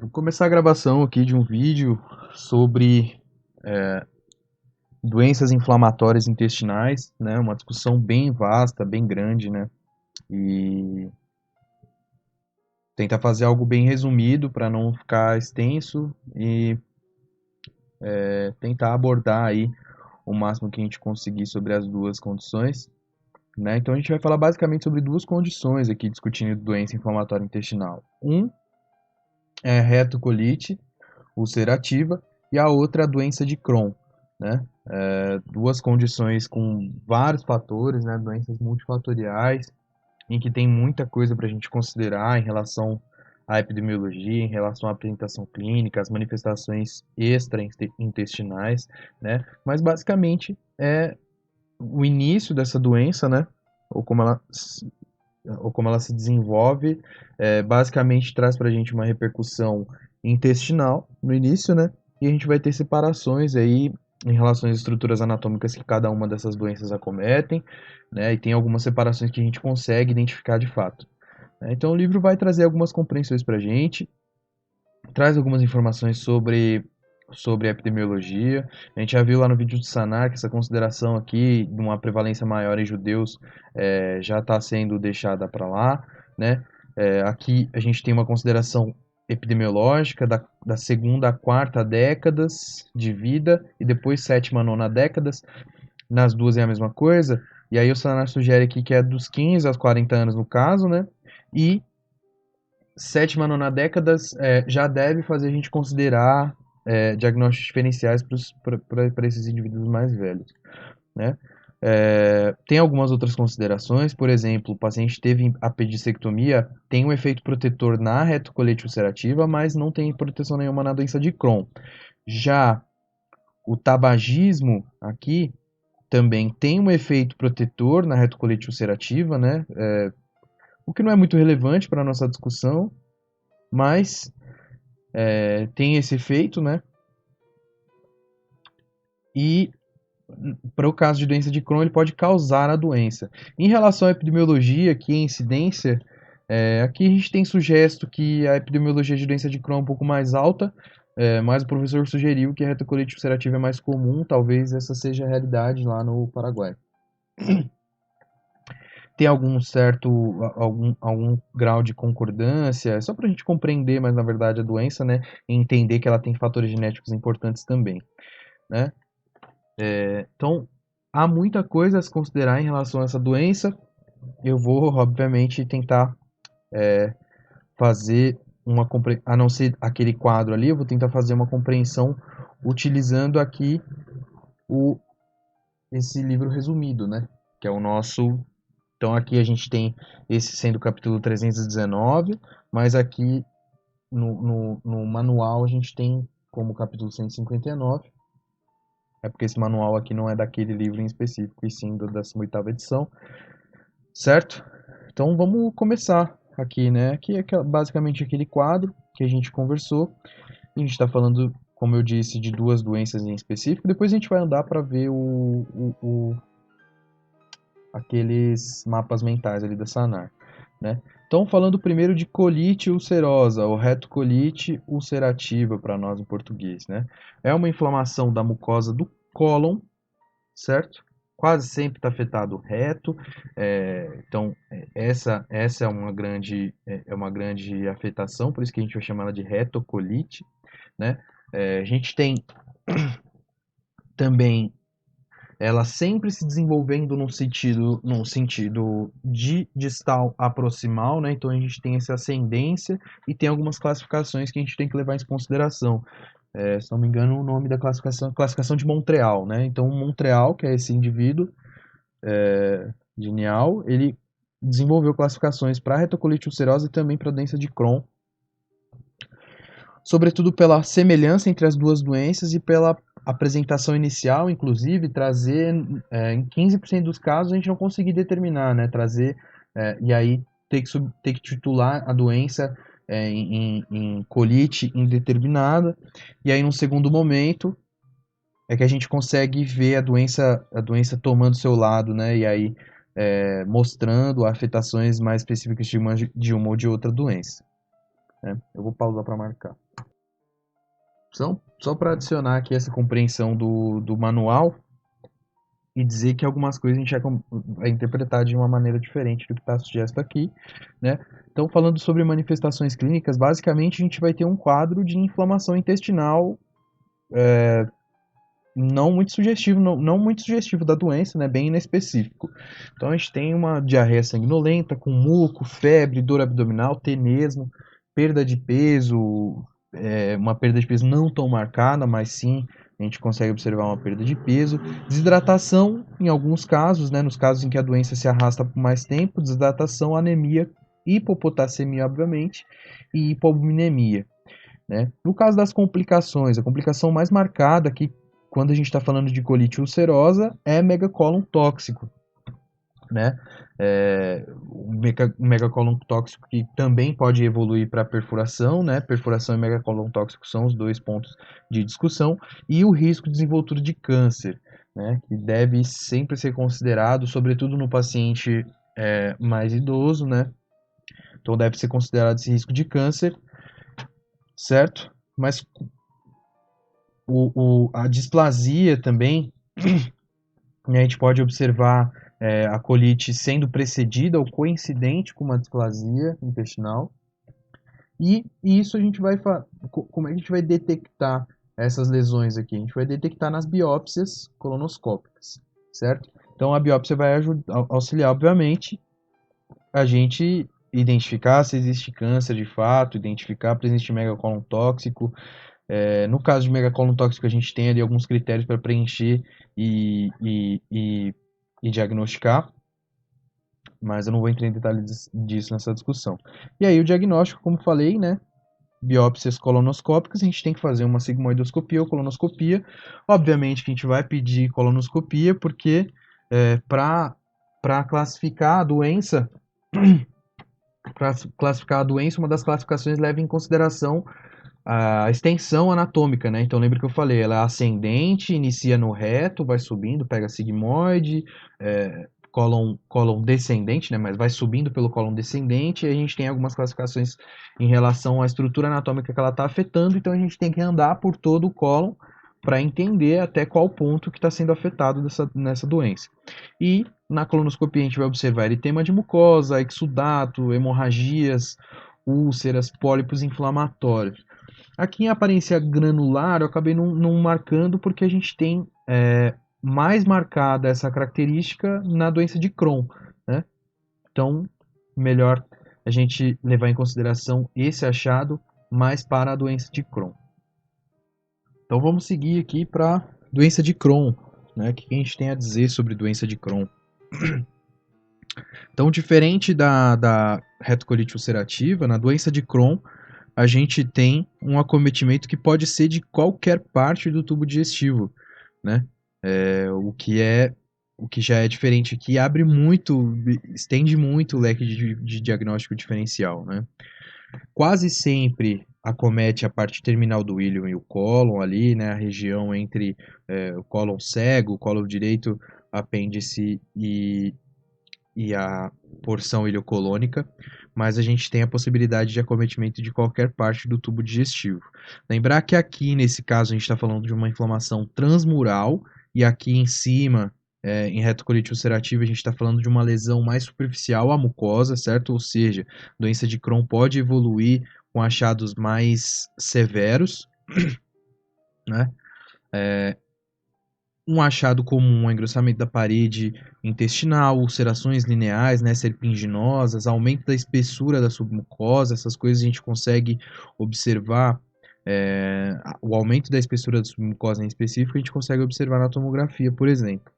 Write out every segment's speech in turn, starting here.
Vou começar a gravação aqui de um vídeo sobre doenças inflamatórias intestinais, né? Uma discussão bem vasta, bem grande, né? E tentar fazer algo bem resumido para não ficar extenso e tentar abordar aí o máximo que a gente conseguir sobre as duas condições, né? Então a gente vai falar basicamente sobre duas condições aqui discutindo doença inflamatória intestinal. Um é retocolite ulcerativa e a outra a doença de Crohn, né? Duas condições com vários fatores, né? Doenças multifatoriais, em que tem muita coisa para a gente considerar em relação à epidemiologia, em relação à apresentação clínica, as manifestações extraintestinais, né? Mas basicamente é o início dessa doença, né? Ou como ela, ou como ela se desenvolve, basicamente traz para a gente uma repercussão intestinal no início, né? E a gente vai ter separações aí em relação às estruturas anatômicas que cada uma dessas doenças acometem, né? E tem algumas separações que a gente consegue identificar de fato, né? Então o livro vai trazer algumas compreensões para a gente, traz algumas informações sobre a epidemiologia. A gente já viu lá no vídeo de Sanar que essa consideração aqui de uma prevalência maior em judeus já está sendo deixada para lá, né? Aqui a gente tem uma consideração epidemiológica da segunda a quarta décadas de vida e depois sétima a nona décadas. Nas duas é a mesma coisa. E aí o Sanar sugere aqui que é dos 15 aos 40 anos no caso, né? E sétima, nona décadas já deve fazer a gente considerar diagnósticos diferenciais para esses indivíduos mais velhos, né? Tem algumas outras considerações, por exemplo, o paciente teve apendicectomia, tem um efeito protetor na retocolite ulcerativa, mas não tem proteção nenhuma na doença de Crohn. Já o tabagismo aqui também tem um efeito protetor na retocolite ulcerativa, né? O que não é muito relevante para a nossa discussão, mas tem esse efeito, né? E para o caso de doença de Crohn, ele pode causar a doença. Em relação à epidemiologia, que é incidência, aqui a gente tem sugesto que a epidemiologia de doença de Crohn é um pouco mais alta, mas o professor sugeriu que a retocolite ulcerativa é mais comum, talvez essa seja a realidade lá no Paraguai. Tem algum grau de concordância, só para a gente compreender mais na verdade a doença, né, e entender que ela tem fatores genéticos importantes também, né? Então, há muita coisa a se considerar em relação a essa doença. Eu vou, obviamente, tentar fazer a não ser aquele quadro ali, eu vou tentar fazer uma compreensão utilizando aqui o, esse livro resumido, né? Que é o nosso. Então, aqui a gente tem esse sendo o capítulo 319, mas aqui no manual a gente tem como capítulo 159. É porque esse manual aqui não é daquele livro em específico, e sim da 18ª edição, certo? Então vamos começar aqui, né? Aqui é basicamente aquele quadro que a gente conversou. A gente está falando, como eu disse, de duas doenças em específico. Depois a gente vai andar para ver aqueles mapas mentais ali da Sanar, né? Então, falando primeiro de colite ulcerosa, ou retocolite ulcerativa para nós em português, né? É uma inflamação da mucosa do cólon, certo? Quase sempre está afetado o reto, então essa é uma grande afetação, por isso que a gente vai chamar ela de retocolite, né? A gente tem também ela sempre se desenvolvendo num sentido de distal a proximal, né? Então a gente tem essa ascendência e tem algumas classificações que a gente tem que levar em consideração. Se não me engano, o nome da classificação de Montreal, né? Então, Montreal, que é esse indivíduo genial, ele desenvolveu classificações para retocolite ulcerosa e também para doença de Crohn, sobretudo pela semelhança entre as duas doenças e pela apresentação inicial, inclusive, trazer, em 15% dos casos, a gente não conseguir determinar, né? Trazer, e aí ter que titular a doença em colite indeterminada, e aí, num segundo momento, é que a gente consegue ver a doença tomando seu lado, né? E aí mostrando afetações mais específicas de uma ou de outra doença. né? Eu vou pausar para marcar. Só para adicionar aqui essa compreensão do manual e dizer que algumas coisas a gente vai interpretar de uma maneira diferente do que está sugerido aqui, né? Então, falando sobre manifestações clínicas, basicamente a gente vai ter um quadro de inflamação intestinal não muito sugestivo, não muito sugestivo da doença, né? Bem inespecífico. Então, a gente tem uma diarreia sanguinolenta com muco, febre, dor abdominal, tenesmo, perda de peso, uma perda de peso não tão marcada, mas sim a gente consegue observar uma perda de peso, desidratação em alguns casos, né, nos casos em que a doença se arrasta por mais tempo, desidratação, anemia, hipopotassemia, obviamente, e hipominemia, né? No caso das complicações, a complicação mais marcada aqui, quando a gente está falando de colite ulcerosa, é megacólon tóxico, né? O megacólon tóxico que também pode evoluir para perfuração, né? Perfuração e megacólon tóxico são os dois pontos de discussão, e o risco de desenvoltura de câncer, né? Que deve sempre ser considerado, sobretudo no paciente mais idoso, né? Então deve ser considerado esse risco de câncer, certo? Mas a displasia também, né, a gente pode observar a colite sendo precedida ou coincidente com uma displasia intestinal. E isso a gente vai. Como é que a gente vai detectar essas lesões aqui? A gente vai detectar nas biópsias colonoscópicas, certo? Então a biópsia vai auxiliar, obviamente, a gente identificar se existe câncer de fato, identificar a presença de megacólon tóxico. No caso de megacólon tóxico, a gente tem ali alguns critérios para preencher e diagnosticar, mas eu não vou entrar em detalhes disso nessa discussão. E aí o diagnóstico, como falei, né? Biópsias colonoscópicas, a gente tem que fazer uma sigmoidoscopia ou colonoscopia. Obviamente que a gente vai pedir colonoscopia, porque para classificar a doença, uma das classificações leva em consideração a extensão anatômica, né? Então lembra que eu falei, ela é ascendente, inicia no reto, vai subindo, pega sigmoide, cólon descendente, né? Mas vai subindo pelo cólon descendente, e a gente tem algumas classificações em relação à estrutura anatômica que ela está afetando, então a gente tem que andar por todo o cólon para entender até qual ponto que está sendo afetado nessa doença. E na colonoscopia a gente vai observar eritema de mucosa, exudato, hemorragias, úlceras, pólipos inflamatórios. Aqui em aparência granular eu acabei não marcando porque a gente tem mais marcada essa característica na doença de Crohn, né? Então, melhor a gente levar em consideração esse achado mais para a doença de Crohn. Então vamos seguir aqui para doença de Crohn, né? O que a gente tem a dizer sobre doença de Crohn? Então, diferente da retocolite ulcerativa, na doença de Crohn, a gente tem um acometimento que pode ser de qualquer parte do tubo digestivo, né? O que já é diferente aqui, estende muito o leque de diagnóstico diferencial, né? Quase sempre acomete a parte terminal do íleon e o cólon ali, né? A região entre o cólon cego, o cólon direito, apêndice e a porção ileocolônica, mas a gente tem a possibilidade de acometimento de qualquer parte do tubo digestivo. Lembrar que aqui, nesse caso, a gente está falando de uma inflamação transmural, e aqui em cima, em retocolite ulcerativa, a gente está falando de uma lesão mais superficial à mucosa, certo? Ou seja, a doença de Crohn pode evoluir com achados mais severos, né? Um achado comum é engrossamento da parede intestinal, ulcerações lineares, né, serpinginosas, aumento da espessura da submucosa, essas coisas a gente consegue observar, o aumento da espessura da submucosa em específico, a gente consegue observar na tomografia, por exemplo.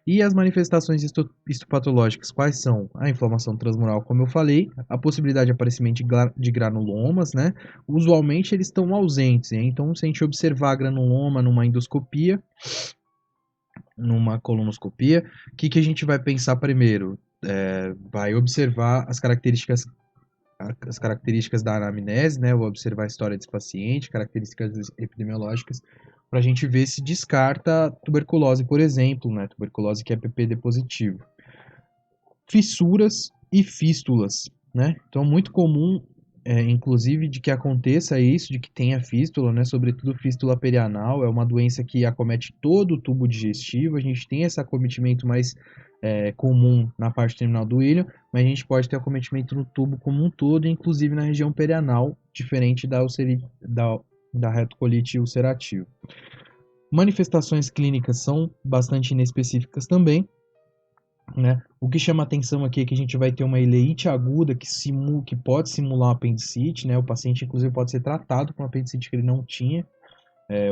E as manifestações histopatológicas, quais são? A inflamação transmural, como eu falei, a possibilidade de aparecimento de granulomas, né? Usualmente eles estão ausentes, hein? Então se a gente observar granuloma numa endoscopia, numa colonoscopia, o que a gente vai pensar primeiro? Vai observar as características da anamnese, né? Vou observar a história desse paciente, características epidemiológicas, para a gente ver se descarta tuberculose, por exemplo, né? Tuberculose que é PPD positivo. Fissuras e fístulas, né? Então, muito comum inclusive, de que aconteça isso, de que tenha fístula, né? Sobretudo fístula perianal, é uma doença que acomete todo o tubo digestivo. A gente tem esse acometimento mais comum na parte terminal do íleon, mas a gente pode ter acometimento no tubo como um todo, inclusive na região perianal, diferente da retocolite ulcerativa. Manifestações clínicas são bastante inespecíficas também, né? O que chama atenção aqui é que a gente vai ter uma ileite aguda que pode simular uma apendicite, né? O paciente, inclusive, pode ser tratado com uma apendicite que ele não tinha,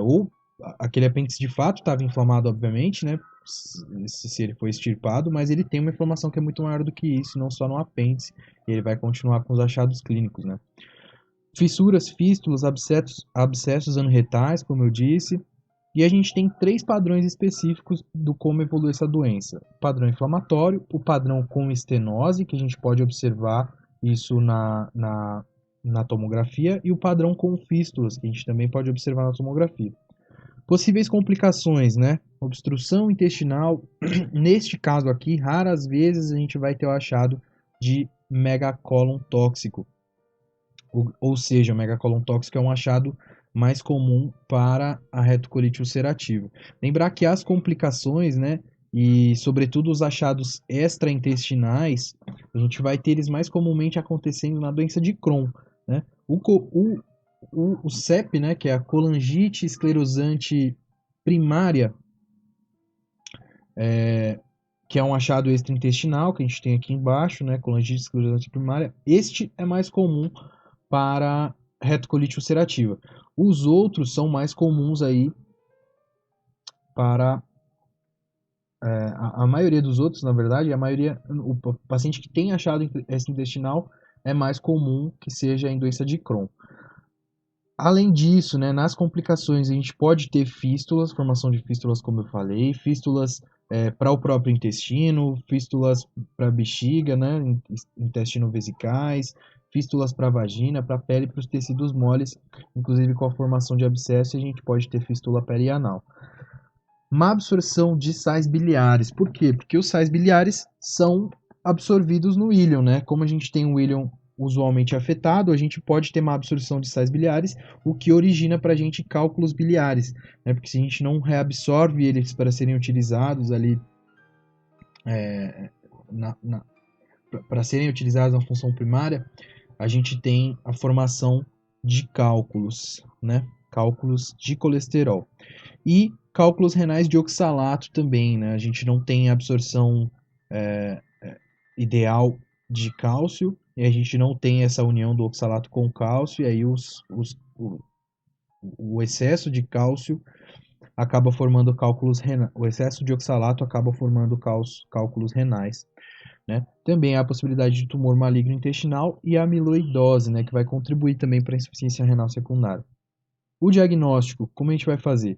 ou aquele apêndice de fato estava inflamado, obviamente, né? Se ele foi extirpado, mas ele tem uma inflamação que é muito maior do que isso, não só no apêndice, e ele vai continuar com os achados clínicos, né? Fissuras, fístulas, abscessos anorretais, como eu disse, e a gente tem 3 padrões específicos do como evolui essa doença. O padrão inflamatório, o padrão com estenose, que a gente pode observar isso na tomografia, e o padrão com fístulas, que a gente também pode observar na tomografia. Possíveis complicações, né? Obstrução intestinal. Neste caso aqui, raras vezes a gente vai ter o achado de megacólon tóxico. Ou seja, o megacólon tóxico é um achado mais comum para a retocolite ulcerativa. Lembrar que as complicações, né, e sobretudo os achados extraintestinais, a gente vai ter eles mais comumente acontecendo na doença de Crohn, né? O CEP, né, que é a colangite esclerosante primária, que é um achado extraintestinal, que a gente tem aqui embaixo, né, colangite esclerosante primária, este é mais comum para retocolite ulcerativa. Os outros são mais comuns aí para a maioria dos outros, na verdade, o paciente que tem achado extraintestinal é mais comum que seja em doença de Crohn. Além disso, né, nas complicações a gente pode ter fístulas, formação de fístulas, como eu falei, fístulas para o próprio intestino, fístulas para bexiga, né, intestino-vesicais, fístulas para a vagina, para a pele e para os tecidos moles, inclusive com a formação de abscesso, a gente pode ter fístula perianal. Má absorção de sais biliares. Por quê? Porque os sais biliares são absorvidos no íleon, né? Como a gente tem o íleon usualmente afetado, a gente pode ter má absorção de sais biliares, o que origina para a gente cálculos biliares, né? Porque se a gente não reabsorve eles para serem utilizados ali para serem utilizados na função primária, a gente tem a formação de cálculos, né? Cálculos de colesterol. E cálculos renais de oxalato também, né? A gente não tem absorção ideal de cálcio, e a gente não tem essa união do oxalato com o cálcio, e aí o excesso de cálcio acaba formando cálculos renais, o excesso de oxalato acaba formando cálculos renais. Né? Também há a possibilidade de tumor maligno intestinal e a amiloidose, né, que vai contribuir também para a insuficiência renal secundária. O diagnóstico, como a gente vai fazer?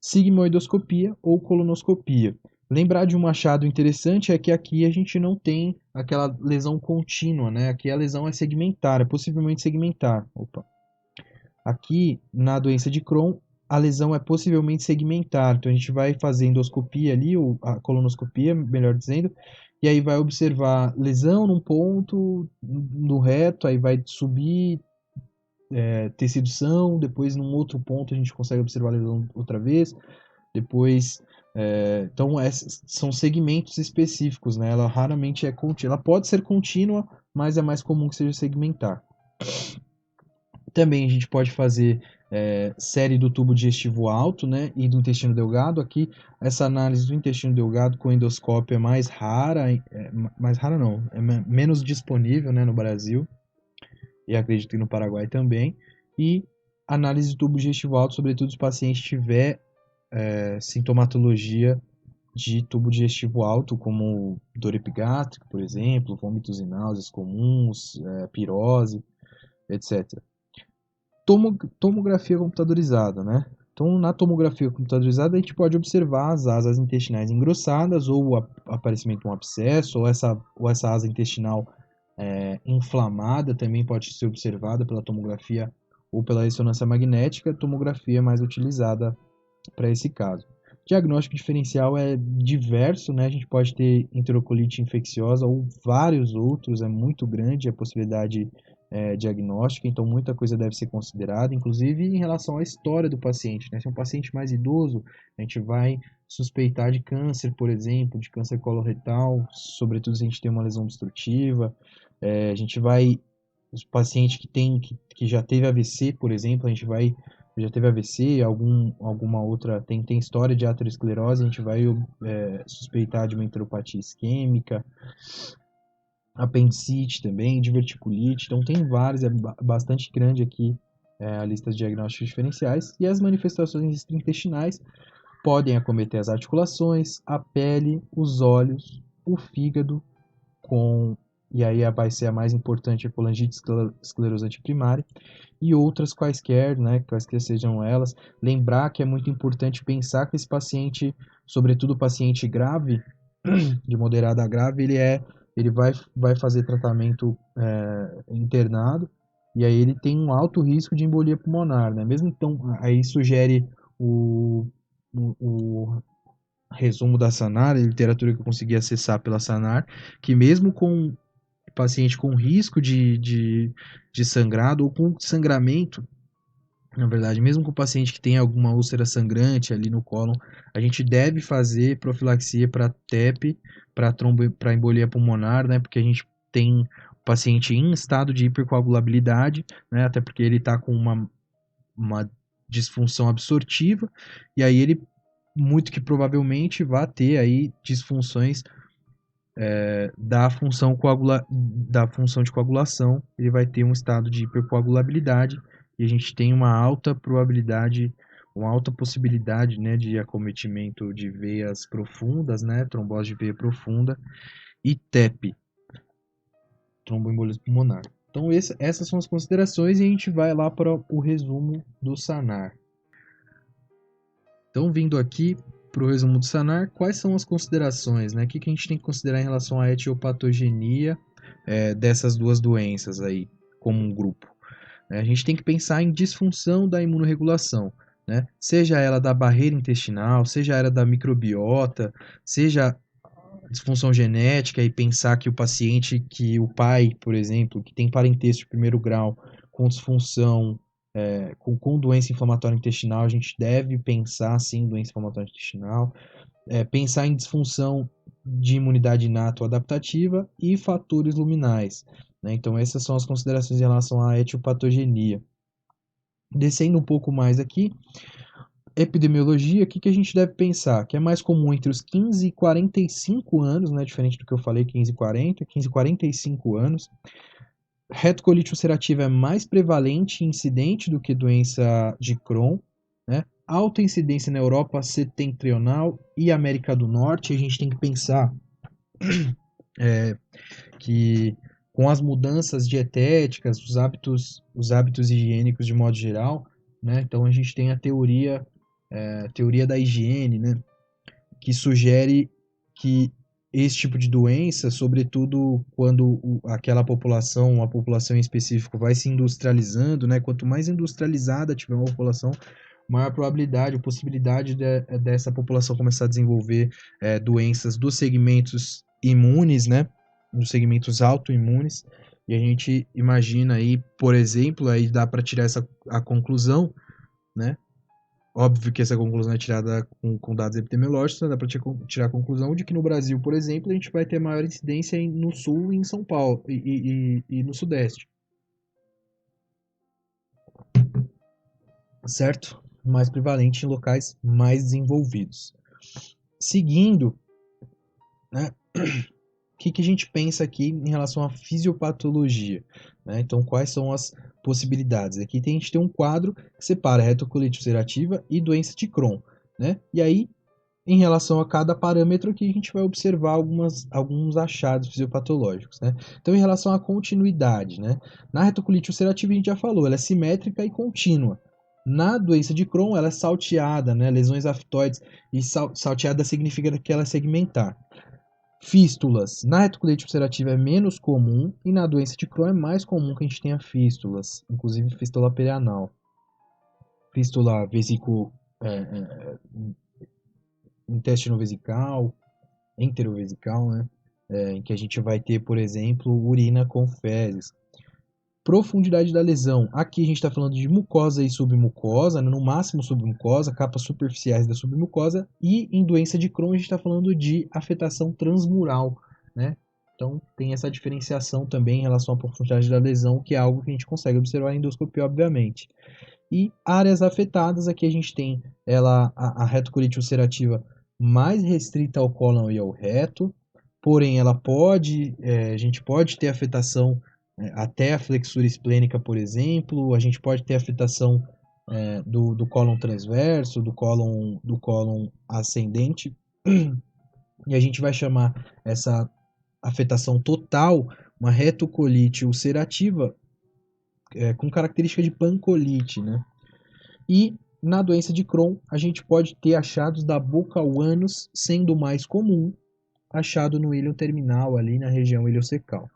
Sigmoidoscopia ou colonoscopia. Lembrar de um achado interessante é que aqui a gente não tem aquela lesão contínua, né? Aqui a lesão é segmentar, possivelmente segmentar. Aqui, na doença de Crohn, a lesão é possivelmente segmentar. Então a gente vai fazer endoscopia ali, ou a colonoscopia, melhor dizendo, e aí vai observar lesão num ponto, no reto, aí vai subir tecidução, depois num outro ponto a gente consegue observar a lesão outra vez, depois então são segmentos específicos, né? Ela raramente é contínua, ela pode ser contínua, mas é mais comum que seja segmentar. Também a gente pode fazer série do tubo digestivo alto, né, e do intestino delgado. Aqui essa análise do intestino delgado com endoscópio é mais rara, mais rara não, é menos disponível, né, no Brasil, e acredito que no Paraguai também. E análise do tubo digestivo alto, sobretudo se o paciente tiver sintomatologia de tubo digestivo alto, como dor epigástrica, por exemplo, vômitos e náuseas comuns, pirose, etc. Tomografia computadorizada, né? Então, na tomografia computadorizada, a gente pode observar as asas intestinais engrossadas, ou o aparecimento de um abscesso, ou essa asa intestinal inflamada também pode ser observada pela tomografia ou pela ressonância magnética. A tomografia é mais utilizada para esse caso. Diagnóstico diferencial é diverso, né? A gente pode ter enterocolite infecciosa ou vários outros, é muito grande a possibilidade diagnóstica, então muita coisa deve ser considerada, inclusive em relação à história do paciente, né? Se é um paciente mais idoso, a gente vai suspeitar de câncer, por exemplo, de câncer coloretal, sobretudo se a gente tem uma lesão obstrutiva. A gente vai, os pacientes que já teve AVC, por exemplo, a gente vai, já teve AVC, alguma outra, tem história de aterosclerose, a gente vai suspeitar de uma enteropatia isquêmica, apendicite também, diverticulite, então tem vários, bastante grande aqui a lista de diagnósticos diferenciais, e as manifestações extraintestinais podem acometer as articulações, a pele, os olhos, o fígado, e aí vai ser a mais importante, a colangite esclerosante primária, e outras quaisquer, né, quaisquer sejam elas. Lembrar que é muito importante pensar que esse paciente, sobretudo o paciente grave, de moderada a grave, ele vai fazer tratamento internado, e aí ele tem um alto risco de embolia pulmonar, né? Mesmo então, aí sugere o resumo da Sanar, a literatura que eu consegui acessar pela Sanar, que mesmo com paciente com risco de sangrado ou com sangramento, na verdade, mesmo com o paciente que tem alguma úlcera sangrante ali no cólon, a gente deve fazer profilaxia para TEP, para embolia pulmonar, né? Porque a gente tem o paciente em estado de hipercoagulabilidade, né? Até porque ele está com uma disfunção absortiva, e aí ele muito que provavelmente vai ter aí disfunções da função de coagulação, ele vai ter um estado de hipercoagulabilidade e a gente tem uma alta probabilidade, uma alta possibilidade, né, de acometimento de veias profundas, né, trombose de veia profunda e TEP, tromboembolismo pulmonar. Então essas são as considerações e a gente vai lá para o resumo do SANAR. Então, vindo aqui para o resumo do SANAR, quais são as considerações, né? O que a gente tem que considerar em relação à etiopatogenia dessas duas doenças aí, como um grupo? A gente tem que pensar em disfunção da imunorregulação, né? Seja ela da barreira intestinal, seja ela da microbiota, seja disfunção genética e pensar que o paciente, que o pai, por exemplo, que tem parentesco de primeiro grau com disfunção, com doença inflamatória intestinal, a gente deve pensar sim em doença inflamatória intestinal, pensar em disfunção de imunidade inata ou adaptativa e fatores luminais, né? Então essas são as considerações em relação à etiopatogenia. Descendo um pouco mais aqui, epidemiologia, o que a gente deve pensar? Que é mais comum entre os 15 e 45 anos, né? Diferente do que eu falei, 15 e 40, 15 e 45 anos. Retocolite ulcerativa é mais prevalente e incidente do que doença de Crohn, né? Alta incidência na Europa setentrional e América do Norte. A gente tem que pensar que com as mudanças dietéticas, os hábitos higiênicos de modo geral, né? Então a gente tem a teoria da higiene, né? Que sugere que esse tipo de doença, sobretudo quando aquela população, uma população em específico, vai se industrializando, né? Quanto mais industrializada tiver uma população, maior probabilidade, possibilidade dessa população começar a desenvolver doenças dos segmentos imunes, né? Dos segmentos autoimunes. E a gente imagina aí, por exemplo, aí dá para tirar a conclusão, né? Óbvio que essa conclusão é tirada com dados epidemiológicos, né? Dá para tirar a conclusão de que no Brasil, por exemplo, a gente vai ter maior incidência no sul e em São Paulo e no sudeste, certo? Mais prevalente em locais mais desenvolvidos. Seguindo, né? O que a gente pensa aqui em relação à fisiopatologia, né? Então, quais são as possibilidades? Aqui a gente tem um quadro que separa retocolite ulcerativa e doença de Crohn, né? E aí, em relação a cada parâmetro aqui, a gente vai observar alguns achados fisiopatológicos, né? Então, em relação à continuidade, né? Na retocolite ulcerativa, a gente já falou, ela é simétrica e contínua. Na doença de Crohn, ela é salteada, né? Lesões aftoides, e salteada significa que ela é segmentar. Fístulas. Na retocolite ulcerativa é menos comum e na doença de Crohn é mais comum que a gente tenha fístulas, inclusive fístula perianal. Fístula vesico, intestino vesical, enterovesical, né? Em que a gente vai ter, por exemplo, urina com fezes. Profundidade da lesão. Aqui a gente está falando de mucosa e submucosa, né? No máximo submucosa, capas superficiais da submucosa. E em doença de Crohn a gente está falando de afetação transmural, né? Então tem essa diferenciação também em relação à profundidade da lesão, que é algo que a gente consegue observar em endoscopia, obviamente. E áreas afetadas, aqui a gente tem a retocolite ulcerativa mais restrita ao cólon e ao reto, porém a gente pode ter afetação até a flexura esplênica, por exemplo, a gente pode ter afetação do cólon transverso, do cólon ascendente, e a gente vai chamar essa afetação total uma retocolite ulcerativa com característica de pancolite, né? E na doença de Crohn, a gente pode ter achados da boca ao ânus, sendo o mais comum achado no íleo terminal, ali na região iliocecal,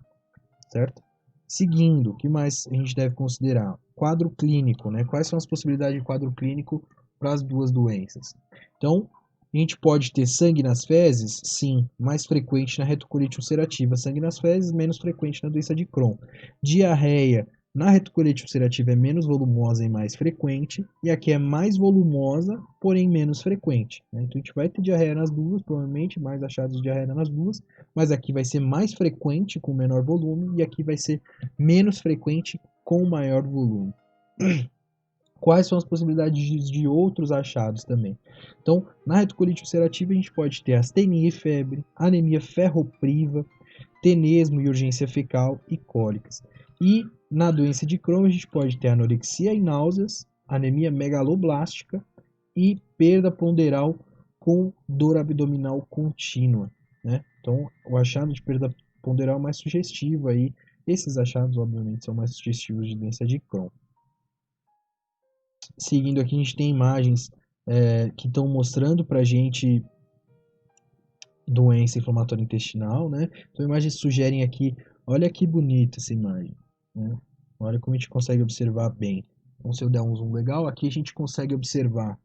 certo? Seguindo, o que mais a gente deve considerar? Quadro clínico, né? Quais são as possibilidades de quadro clínico para as duas doenças? Então, a gente pode ter sangue nas fezes? Sim, mais frequente na retocolite ulcerativa. Sangue nas fezes, menos frequente na doença de Crohn. Diarreia na retocolite ulcerativa é menos volumosa e mais frequente, e aqui é mais volumosa, porém menos frequente, né? Então a gente vai ter diarreia nas duas, provavelmente mais achados de diarreia nas duas, mas aqui vai ser mais frequente com menor volume, e aqui vai ser menos frequente com maior volume. Quais são as possibilidades de outros achados também? Então, na retocolite ulcerativa a gente pode ter astenia e febre, anemia ferropriva, tenesmo e urgência fecal e cólicas. E na doença de Crohn a gente pode ter anorexia e náuseas, anemia megaloblástica e perda ponderal com dor abdominal contínua, né? Então, o achado de perda ponderal é mais sugestivo aí. Esses achados, obviamente, são mais sugestivos de doença de Crohn. Seguindo aqui, a gente tem imagens que estão mostrando para a gente doença inflamatória intestinal, né? Então, imagens sugerem aqui, olha que bonita essa imagem, né? Olha como a gente consegue observar bem. Então, se eu der um zoom legal, aqui a gente consegue observar,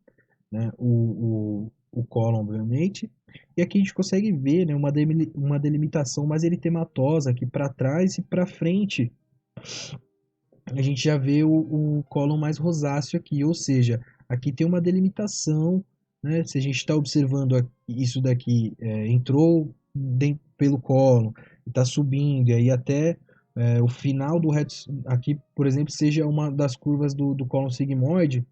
né, o cólon, obviamente, e aqui a gente consegue ver, né, uma delimitação mais eritematosa aqui para trás e para frente. A gente já vê o cólon mais rosáceo aqui, ou seja, aqui tem uma delimitação, né? Se a gente está observando isso daqui, entrou pelo cólon, está subindo, e aí até o final do reto, aqui, por exemplo, seja uma das curvas do cólon sigmoide,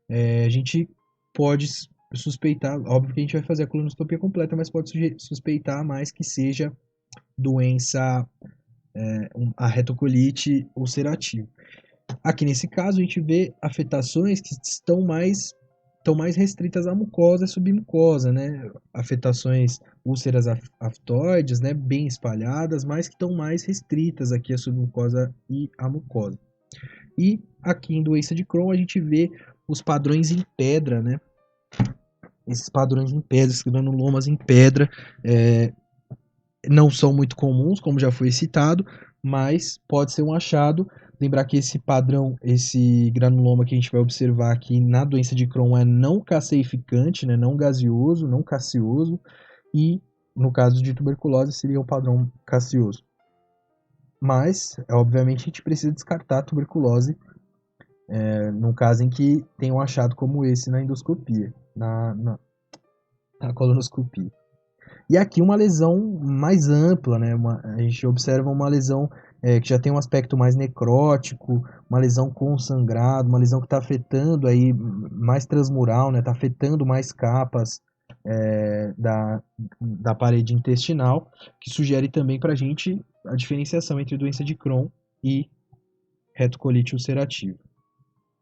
a gente pode suspeitar, óbvio que a gente vai fazer a colonoscopia completa, mas pode suspeitar mais que seja doença, a retocolite ulcerativa. Aqui nesse caso a gente vê afetações que estão mais restritas à mucosa e submucosa, né? Afetações úlceras aftoides, né? Bem espalhadas, mas que estão mais restritas aqui à submucosa e à mucosa. E aqui em doença de Crohn a gente vê os padrões em pedra, né? Esses padrões em pedra, esses granulomas em pedra, não são muito comuns, como já foi citado, mas pode ser um achado. Lembrar que esse padrão, esse granuloma que a gente vai observar aqui na doença de Crohn é não casseificante, né, não gaseoso, não caseoso, e no caso de tuberculose seria um padrão caseoso. Mas, obviamente, a gente precisa descartar a tuberculose num caso em que tem um achado como esse na endoscopia, na colonoscopia. E aqui uma lesão mais ampla, né? A gente observa uma lesão que já tem um aspecto mais necrótico, uma lesão com sangrado, uma lesão que está afetando aí mais transmural, né? Está afetando mais capas da parede intestinal, que sugere também para a gente a diferenciação entre doença de Crohn e retocolite ulcerativa,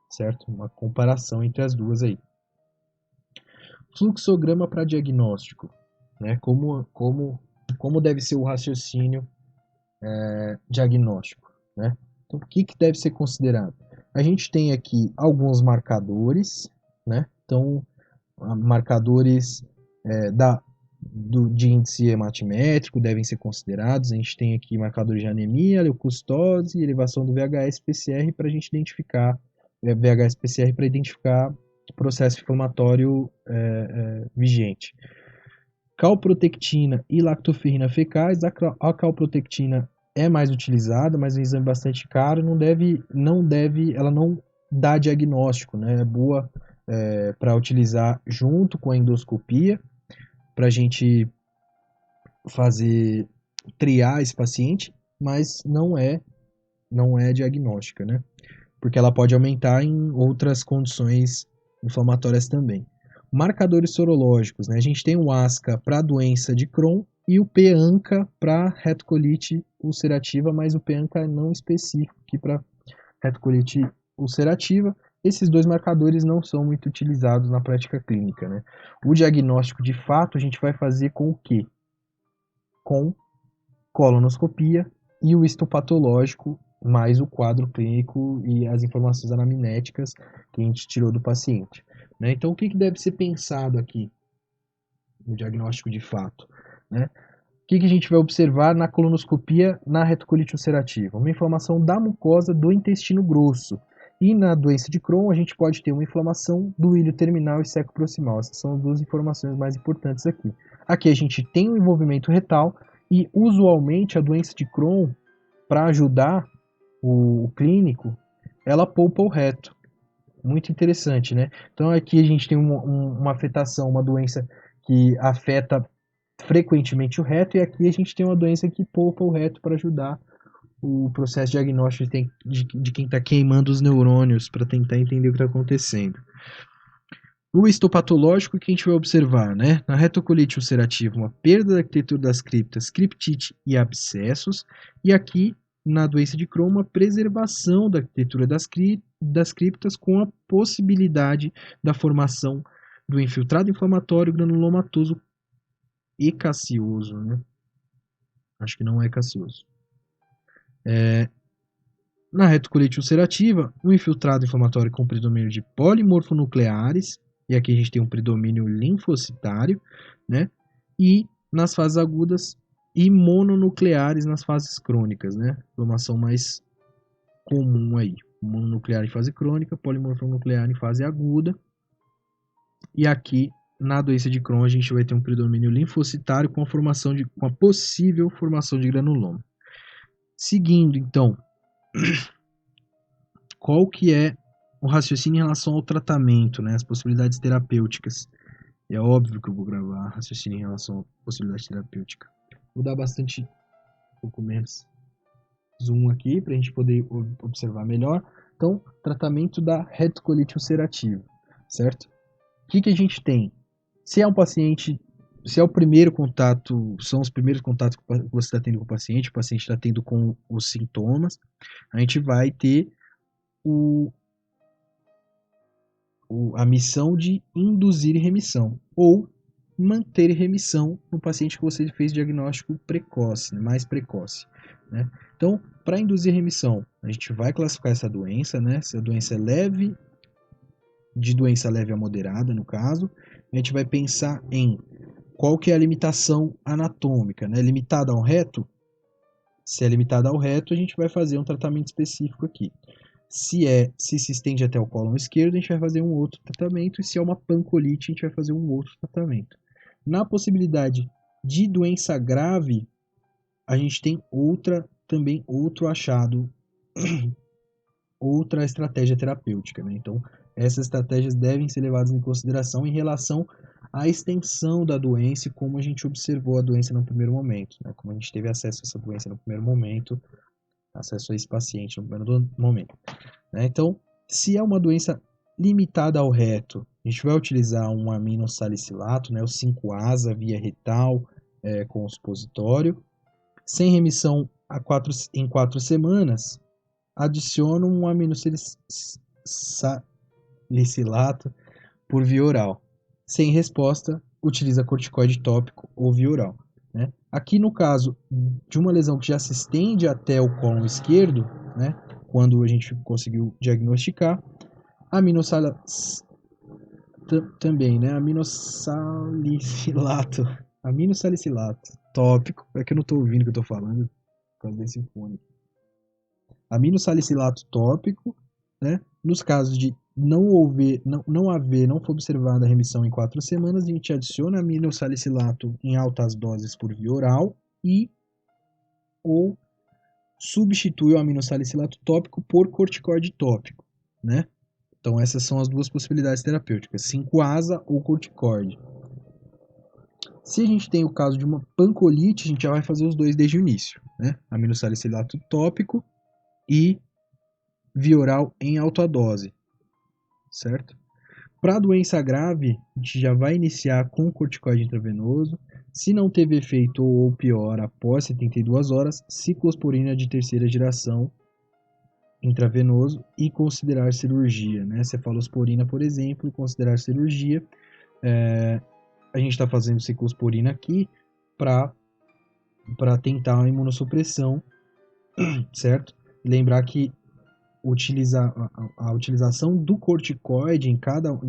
certo? Uma comparação entre as duas aí. Fluxograma para diagnóstico, né? Como deve ser o raciocínio diagnóstico, né? Então, o que deve ser considerado? A gente tem aqui alguns marcadores, né? Então, marcadores de índice hematimétrico devem ser considerados. A gente tem aqui marcadores de anemia, leucocitose, elevação do VHS-PCR para a gente identificar VHS-PCR para identificar processo inflamatório vigente. Calprotectina e lactoferrina fecais. A calprotectina é mais utilizada, mas é um exame bastante caro, ela não dá diagnóstico, né? É boa para utilizar junto com a endoscopia, para a gente fazer triar esse paciente, mas não é diagnóstica, né? Porque ela pode aumentar em outras condições inflamatórias também. Marcadores sorológicos, né? A gente tem o ASCA para a doença de Crohn e o PANCA para retocolite ulcerativa, mas o PANCA é não específico aqui para retocolite ulcerativa. Esses dois marcadores não são muito utilizados na prática clínica, né? O diagnóstico de fato a gente vai fazer com o quê? Com colonoscopia e o histopatológico, mais o quadro clínico e as informações anamnéticas que a gente tirou do paciente, né? Então, o que deve ser pensado aqui no diagnóstico de fato, né? O que a gente vai observar na colonoscopia na retocolite ulcerativa? Uma inflamação da mucosa do intestino grosso. E na doença de Crohn, a gente pode ter uma inflamação do ilho terminal e seco proximal. Essas são as duas informações mais importantes aqui. Aqui a gente tem um envolvimento retal e, usualmente, a doença de Crohn, para ajudar o clínico, ela poupa o reto. Muito interessante, né? Então aqui a gente tem uma afetação, uma doença que afeta frequentemente o reto, e aqui a gente tem uma doença que poupa o reto para ajudar o processo diagnóstico de quem está queimando os neurônios para tentar entender o que está acontecendo. O histopatológico que a gente vai observar, né? Na retocolite ulcerativa, uma perda da arquitetura das criptas, criptite e abscessos, e aqui na doença de Crohn, uma preservação da arquitetura das criptas com a possibilidade da formação do infiltrado inflamatório granulomatoso e caseoso, né? Acho que não é caseoso. Na retocolite ulcerativa, o infiltrado inflamatório com predomínio de polimorfonucleares, e aqui a gente tem um predomínio linfocitário, né? E nas fases agudas e mononucleares nas fases crônicas, né? Inflamação mais comum aí. Mononuclear em fase crônica, polimorfonuclear em fase aguda. E aqui na doença de Crohn a gente vai ter um predomínio linfocitário com a possível formação de granuloma. Seguindo, então, qual que é o raciocínio em relação ao tratamento, né, as possibilidades terapêuticas. E é óbvio que eu vou gravar raciocínio em relação à possibilidade terapêutica. Vou dar bastante, um pouco menos zoom aqui para a gente poder observar melhor. Então, tratamento da retocolite ulcerativa, certo? O que a gente tem? Se é um paciente, se é o primeiro contato, são os primeiros contatos que você está tendo com o paciente está tendo com os sintomas, a gente vai ter a missão de induzir remissão ou manter remissão no paciente que você fez diagnóstico precoce, mais precoce, né? Então, para induzir remissão, a gente vai classificar essa doença, né? Se a doença é leve, de doença leve a moderada, no caso, a gente vai pensar em qual que é a limitação anatômica, né? Limitada ao reto? Se é limitada ao reto, a gente vai fazer um tratamento específico aqui. Se estende até o cólon esquerdo, a gente vai fazer um outro tratamento, e se é uma pancolite, a gente vai fazer um outro tratamento. Na possibilidade de doença grave, a gente tem também outro achado, outra estratégia terapêutica, né? Então, essas estratégias devem ser levadas em consideração em relação à extensão da doença e como a gente observou a doença no primeiro momento, né? Como a gente teve acesso a essa doença no primeiro momento, acesso a esse paciente no primeiro momento, né? Então, se é uma doença limitada ao reto, a gente vai utilizar um aminosalicilato, né, o 5-asa via retal, com supositório. Sem remissão em 4 semanas, adiciona um aminosalicilato por via oral. Sem resposta, utiliza corticoide tópico ou via oral, né? Aqui no caso de uma lesão que já se estende até o cólon esquerdo, né, quando a gente conseguiu diagnosticar, também, né, aminosalicilato tópico, é que eu não estou ouvindo o que eu estou falando por causa desse fone. Aminosalicilato tópico, né, nos casos de não for observada a remissão em 4 semanas, a gente adiciona aminosalicilato em altas doses por via oral ou substitui o aminosalicilato tópico por corticoide tópico, né? Então essas são as duas possibilidades terapêuticas, 5-ASA ou corticoide. Se a gente tem o caso de uma pancolite, a gente já vai fazer os dois desde o início, né? Aminosalicilato tópico e via oral em alta dose, certo? Para doença grave, a gente já vai iniciar com corticoide intravenoso. Se não teve efeito ou pior após 72 horas, ciclosporina de terceira geração intravenoso e considerar cirurgia, né? Cefalosporina, por exemplo, considerar cirurgia. A gente está fazendo ciclosporina aqui para tentar a imunossupressão, certo? Lembrar que a utilização do corticoide em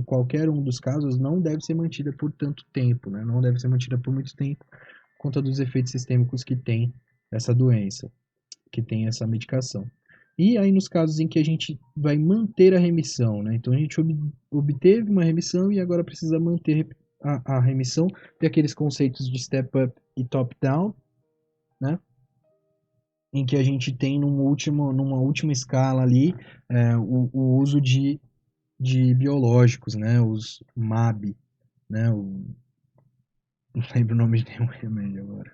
qualquer um dos casos não deve ser mantida por tanto tempo, né? Não deve ser mantida por muito tempo, por conta dos efeitos sistêmicos que tem essa doença, que tem essa medicação. E aí nos casos em que a gente vai manter a remissão, né? Então a gente obteve uma remissão e agora precisa manter a remissão, tem aqueles conceitos de step up e top down, né? Em que a gente tem numa última escala ali o uso de biológicos, né? Os MAB, né? Não lembro o nome de nenhum remédio agora.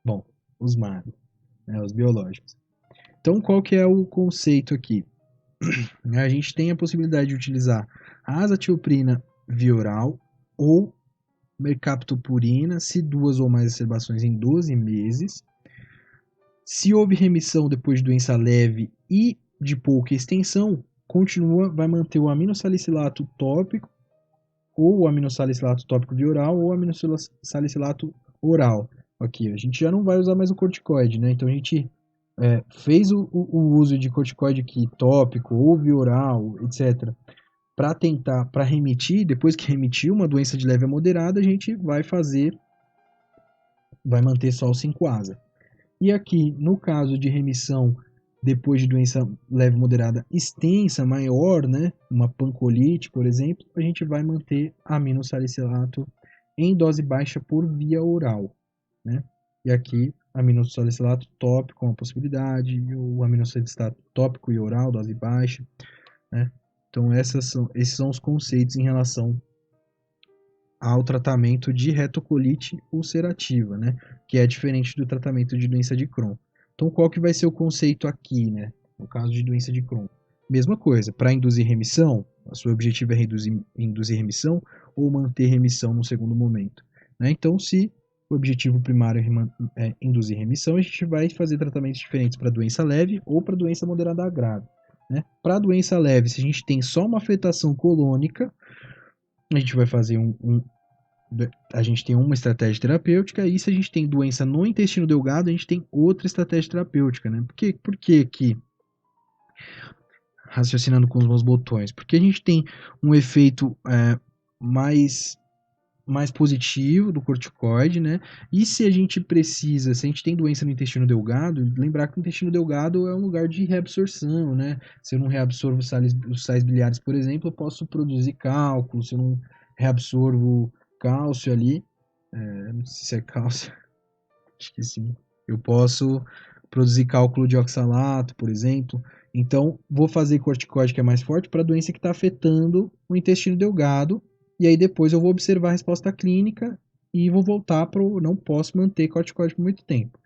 Bom, os MAB, né? Os biológicos. Então, qual que é o conceito aqui? A gente tem a possibilidade de utilizar a azatilprina via oral ou mercaptopurina, se duas ou mais exacerbações em 12 meses. Se houve remissão depois de doença leve e de pouca extensão, vai manter o aminosalicilato tópico, ou o aminosalicilato tópico via oral, ou o aminosalicilato oral. Aqui, a gente já não vai usar mais o corticoide, né? Então a gente fez o uso de corticoide aqui, tópico ou via oral, etc., para remitir. Depois que remitir uma doença de leve a moderada, a gente vai manter só o 5-ASA. E aqui, no caso de remissão depois de doença leve moderada extensa, maior, né, uma pancolite, por exemplo, a gente vai manter aminosalicilato em dose baixa por via oral, né? E aqui, aminosalicilato tópico, uma possibilidade, o aminosalicilato tópico e oral, dose baixa, né? Então, esses são os conceitos em relação ao tratamento de retocolite ulcerativa, né? Que é diferente do tratamento de doença de Crohn. Então, qual que vai ser o conceito aqui, né? No caso de doença de Crohn. Mesma coisa, para induzir remissão, o seu objetivo é induzir remissão ou manter remissão no segundo momento, né? Então, se o objetivo primário é induzir remissão, a gente vai fazer tratamentos diferentes para doença leve ou para doença moderada a grave, né? Para doença leve, se a gente tem só uma afetação colônica, a gente vai fazer a gente tem uma estratégia terapêutica, e se a gente tem doença no intestino delgado, a gente tem outra estratégia terapêutica, né? Por que que, raciocinando com os meus botões, porque a gente tem um efeito mais, mais positivo do corticoide, né? E se a gente tem doença no intestino delgado, lembrar que o intestino delgado é um lugar de reabsorção, né? Se eu não reabsorvo os sais biliares, por exemplo, eu posso produzir cálculo. Se eu não reabsorvo cálcio ali, não sei se é cálcio, acho que sim. Eu posso produzir cálculo de oxalato, por exemplo. Então, vou fazer corticoide que é mais forte para a doença que está afetando o intestino delgado. E aí depois eu vou observar a resposta clínica e vou voltar para o não posso manter corticoide por muito tempo.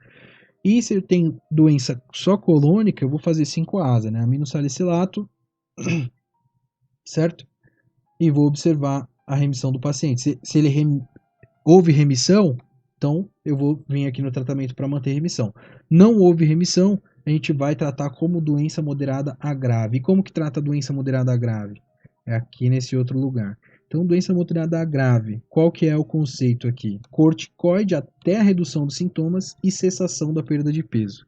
E se eu tenho doença só colônica, eu vou fazer 5-ASA, né? Aminosalicilato, certo? E vou observar a remissão do paciente. Se ele houve remissão, então eu vou vir aqui no tratamento para manter remissão. Não houve remissão, a gente vai tratar como doença moderada a grave. E como que trata a doença moderada a grave? É aqui nesse outro lugar. Então, doença moderada a grave, qual que é o conceito aqui? Corticoide até a redução dos sintomas e cessação da perda de peso,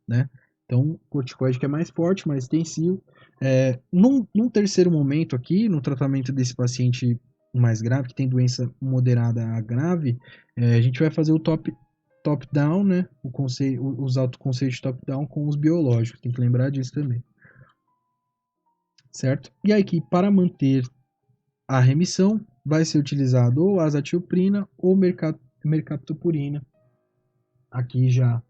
né? Então, corticoide que é mais forte, mais extensivo. Num terceiro momento aqui, no tratamento desse paciente mais grave, que tem doença moderada a grave, a gente vai fazer o top-down, né? Usar o conceito de top-down com os biológicos, tem que lembrar disso também, certo? E aí que para manter a remissão vai ser utilizado ou azatilprina ou mercaptopurina aqui já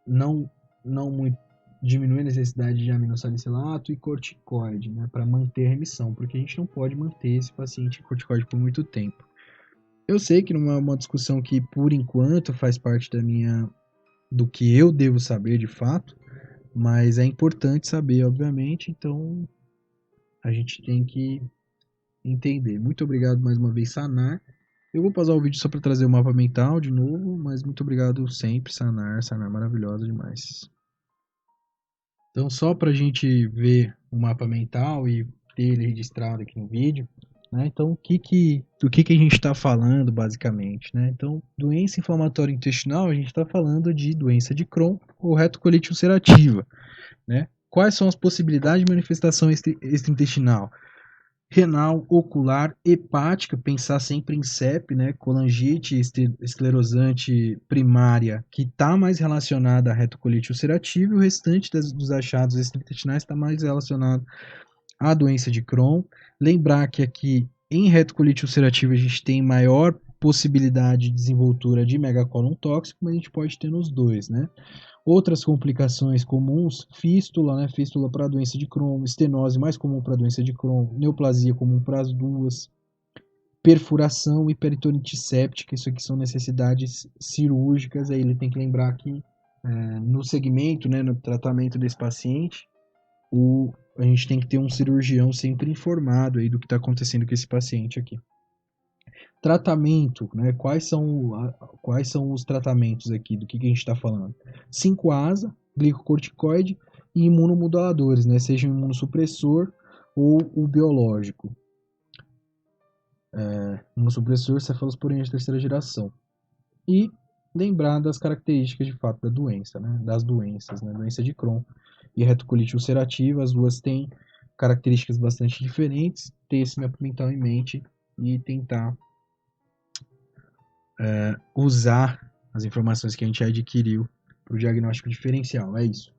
não, não muito diminui a necessidade de aminosalicilato e corticoide, né, para manter a remissão, porque a gente não pode manter esse paciente em corticoide por muito tempo. Eu sei que não é uma discussão que, por enquanto, faz parte do que eu devo saber de fato, mas é importante saber, obviamente, então a gente tem que entender. Muito obrigado mais uma vez, Sanar. Eu vou pausar o vídeo só para trazer o mapa mental de novo, mas muito obrigado sempre, Sanar. Sanar maravilhosa demais. Então, só para a gente ver o mapa mental e ter ele registrado aqui no vídeo, né? Então, do que a gente está falando, basicamente, né? Então, doença inflamatória intestinal, a gente está falando de doença de Crohn ou retocolite ulcerativa, né? Quais são as possibilidades de manifestação extraintestinal? Renal, ocular, hepática, pensar sempre em CEP, né? Colangite esclerosante primária, que está mais relacionada à retocolite ulcerativa, e o restante dos achados extraintestinais está mais relacionado à doença de Crohn. Lembrar que aqui em retocolite ulcerativa a gente tem maior possibilidade de desenvoltura de megacólon tóxico, mas a gente pode ter nos dois, né? Outras complicações comuns, fístula, né? Fístula para a doença de Crohn, estenose mais comum para a doença de Crohn, neoplasia comum para as duas, perfuração e peritonite séptica, isso aqui são necessidades cirúrgicas, aí ele tem que lembrar que no segmento, né, no tratamento desse paciente, a gente tem que ter um cirurgião sempre informado aí do que está acontecendo com esse paciente aqui. Tratamento, né? Quais são os tratamentos aqui? Do que a gente está falando? 5-ASA, glicocorticoide e imunomoduladores, né? Seja o imunossupressor ou o biológico. Imunossupressor, cefalosporina de terceira geração. E lembrar das características de fato da doença, né? Das doenças, né? Doença de Crohn e retocolite ulcerativa, as duas têm características bastante diferentes. Ter esse mapa mental em mente e tentar usar as informações que a gente adquiriu para o diagnóstico diferencial. É isso.